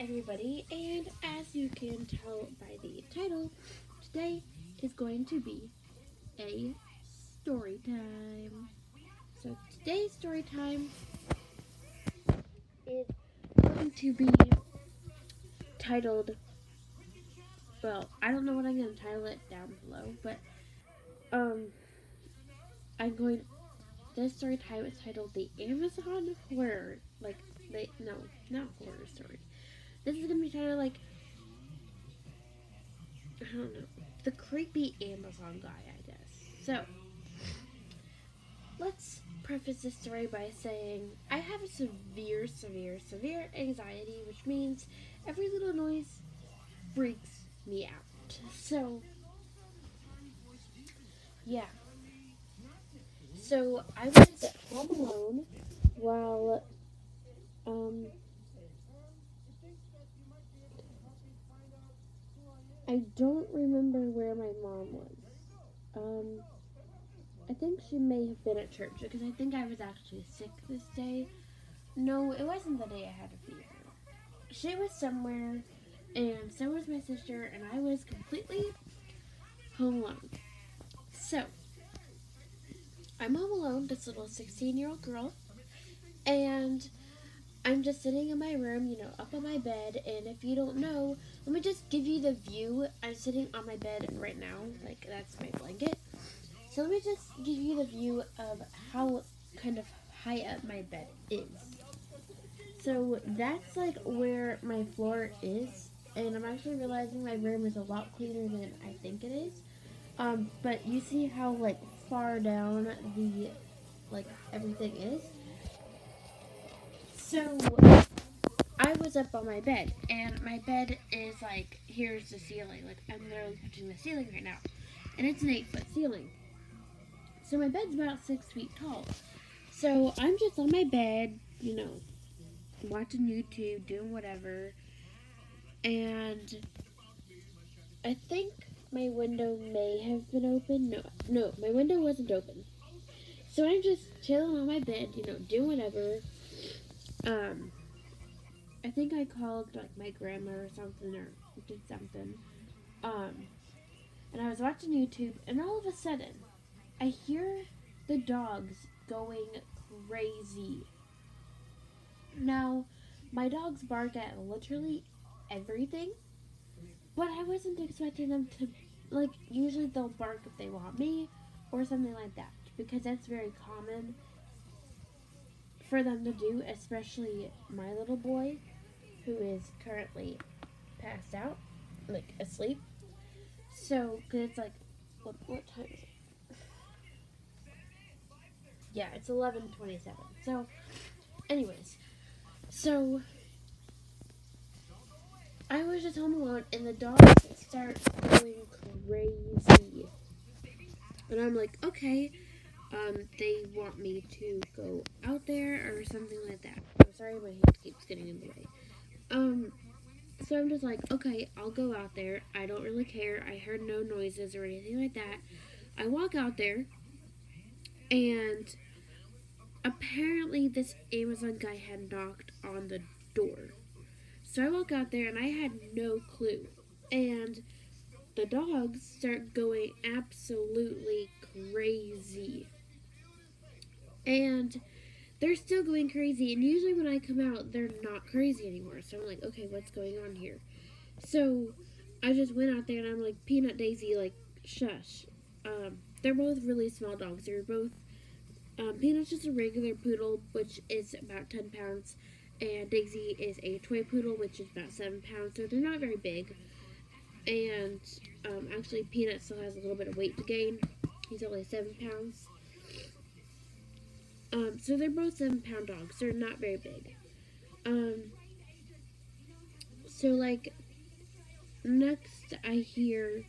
everybody, and as you can tell by the title, today is going to be a story time. So today's story time is going to be titled, well, I don't know what I'm going to title it down below, but um, I'm going, this story time is titled The Amazon Horror, no, not horror story. This is going to be titled I don't know, the creepy Amazon guy, I guess. So, let's preface this story by saying I have a severe anxiety, which means every little noise freaks me out. So, yeah. So, I was home alone while, I don't remember where my mom was. Um, I think she may have been at church because I think I was actually sick this day. No, it wasn't the day I had a fever. She was somewhere, and so was my sister, and I was completely home alone. So, I'm home alone, this little 16-year-old girl, and I'm just sitting in my room, up on my bed, and if you don't know, let me just give you the view. I'm sitting on my bed right now, that's my blanket. So let me just give you the view of how kind of high up my bed is. So that's where my floor is, and I'm actually realizing my room is a lot cleaner than I think it is. But you see how far down the everything is. So I was up on my bed, and my bed is here's the ceiling. I'm literally touching the ceiling right now, and it's an 8-foot ceiling. So my bed's about 6 feet tall. So I'm just on my bed, watching YouTube, doing whatever. And I think my window may have been open. No, my window wasn't open. So I'm just chilling on my bed, doing whatever. I think I called my grandma or something, or did something. And I was watching YouTube, and all of a sudden, I hear the dogs going crazy. Now, my dogs bark at literally everything, but I wasn't expecting them to, usually they'll bark if they want me or something like that, because that's very common for them to do, especially my little boy, who is currently passed out, asleep. So, because it's what time is it? Yeah, it's 11:27. So, anyways, so I was just home alone, and the dogs start going crazy. And I'm like, okay, they want me to go out there or something like that. I'm sorry, my hand keeps getting in the way. So I'm just like, okay, I'll go out there. I don't really care. I heard no noises or anything like that. I walk out there, and apparently this Amazon guy had knocked on the door. So I walk out there, and I had no clue. And the dogs start going absolutely crazy. And they're still going crazy. And usually when I come out, they're not crazy anymore. So I'm like, okay, what's going on here? So I just went out there, and I'm like, Peanut, Daisy, shush. They're both really small dogs. They're both, Peanut's just a regular poodle, which is about 10 pounds. And Daisy is a toy poodle, which is about 7 pounds. So they're not very big. And actually, Peanut still has a little bit of weight to gain. He's only 7 pounds. So they're both 7-pound dogs. They're not very big. So next I hear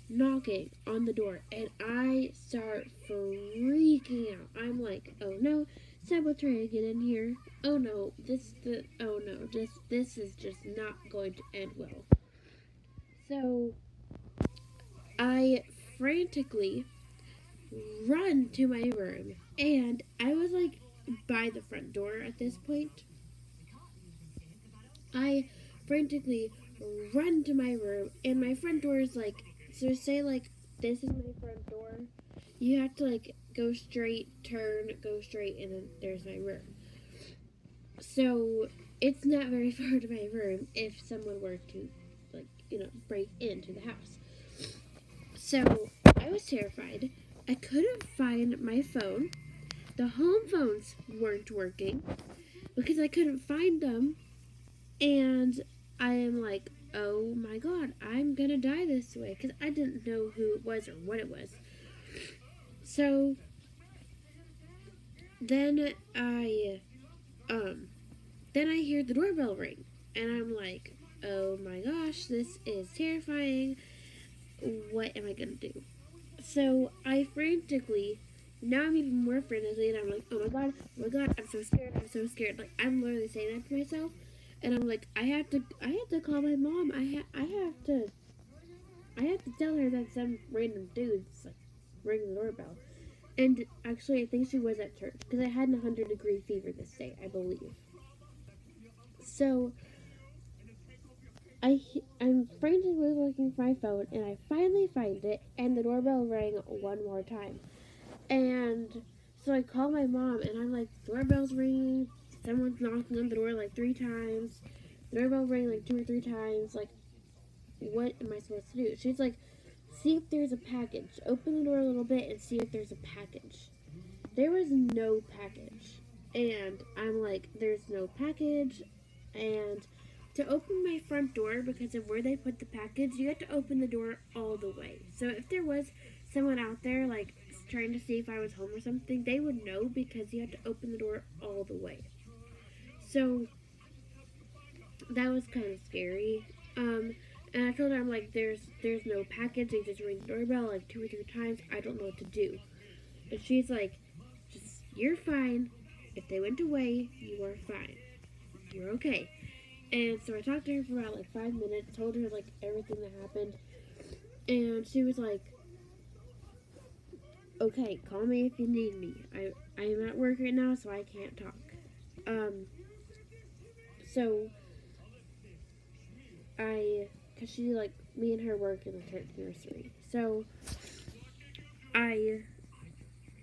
knocking on the door, and I start freaking out. I'm like, oh no, someone's trying to get in here. Oh no, this is just not going to end well. So I frantically run to my room, and I was by the front door at this point. I frantically run to my room, and my front door is like, so say like this is my front door. You have to like go straight, turn, go straight, and then there's my room. So it's not very far to my room if someone were to like, break into the house. So I was terrified. I couldn't find my phone. The home phones weren't working because I couldn't find them. And I am like, oh my god, I'm gonna die this way because I didn't know who it was or what it was. So then I hear the doorbell ring, and I'm like, oh my gosh, this is terrifying. What am I gonna do? So I frantically, now I'm even more frantically, and I'm like, oh my god, I'm so scared, I'm so scared. Like I'm literally saying that to myself, and I'm like, I have to call my mom. I have to tell her that some random dude's like ringing the doorbell. And actually, I think she was at church because I had a 100-degree fever this day, I believe. So I'm frantically looking for my phone, and I finally find it, and the doorbell rang one more time. And so I call my mom, and I'm like, doorbell's ringing. Someone's knocking on the door like 3 times. The doorbell rang like 2 or 3 times. Like, what am I supposed to do? She's like, see if there's a package. Open the door a little bit and see if there's a package. There was no package. And I'm like, there's no package. And to open my front door, because of where they put the package, you have to open the door all the way. So if there was someone out there, like, trying to see if I was home or something, they would know because you have to open the door all the way. So that was kind of scary. And I told her, I'm like, there's no package. They just ring the doorbell like 2 or 3 times. I don't know what to do. And she's like, you're fine. If they went away, you are fine. You're okay. And so I talked to her for about like 5 minutes, told her like everything that happened. And she was like, okay, call me if you need me. I am at work right now, so I can't talk. So cause she like, me and her work in the church nursery. So I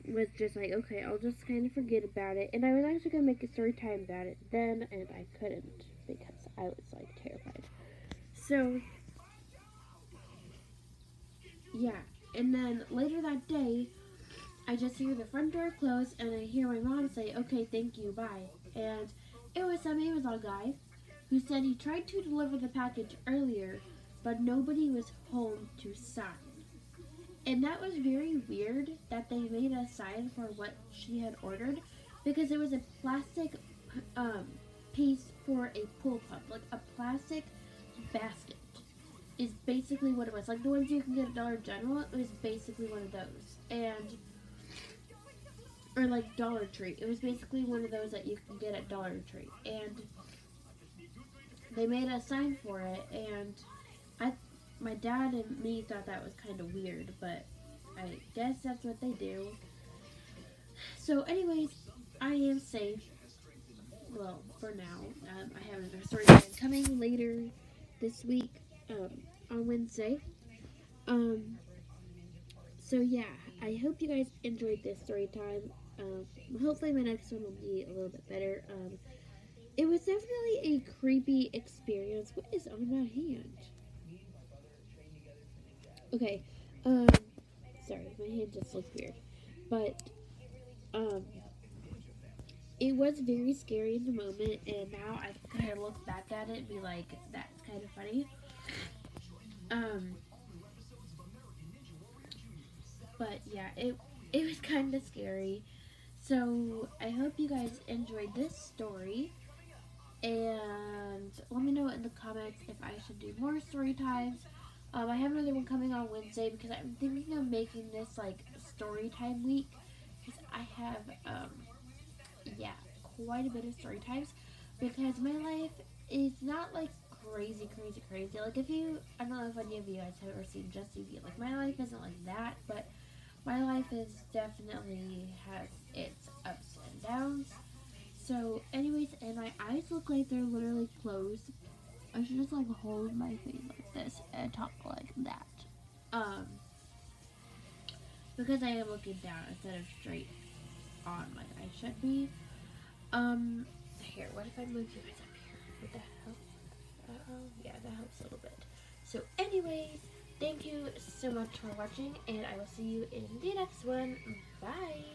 was just like, okay, I'll just kind of forget about it. And I was actually gonna make a story time about it then, and I couldn't because I was like terrified. So yeah, and then later that day, I just hear the front door close, and I hear my mom say, okay, thank you, bye. And it was some Amazon guy who said he tried to deliver the package earlier, but nobody was home to sign. And that was very weird that they made a sign for what she had ordered, because it was a plastic piece for a pool pump, like a plastic basket is basically what it was. Like the ones you can get at Dollar General, it was basically one of those. And or like Dollar Tree. It was basically one of those that you can get at Dollar Tree. And they made a sign for it, and I my dad and me thought that was kind of weird, but I guess that's what they do. So anyways, I am safe. Well, for now. I have another story coming later this week, on Wednesday. Um, so yeah, I hope you guys enjoyed this story time. Hopefully my next one will be a little bit better. It was definitely a creepy experience. What is on my hand? Okay, um, sorry, my hand just looks weird. But, um, it was very scary in the moment, and now I kind of look back at it and be like, that's kind of funny. Um, but yeah, it was kind of scary. So I hope you guys enjoyed this story, and let me know in the comments if I should do more story times. I have another one coming on Wednesday because I'm thinking of making this like story time week because I have yeah, quite a bit of story times because my life is not like crazy. Like if you, I don't know if any of you guys have ever seen Just TV. Like my life isn't like that, but my life is definitely has its ups and downs. So, anyways, and my eyes look like they're literally closed. I should just like hold my face like this and talk like that. Because I am looking down instead of straight on like I should be. Here, what if I move you guys up here? Would that help? Yeah, that helps a little bit. So anyways, thank you so much for watching, and I will see you in the next one. Bye!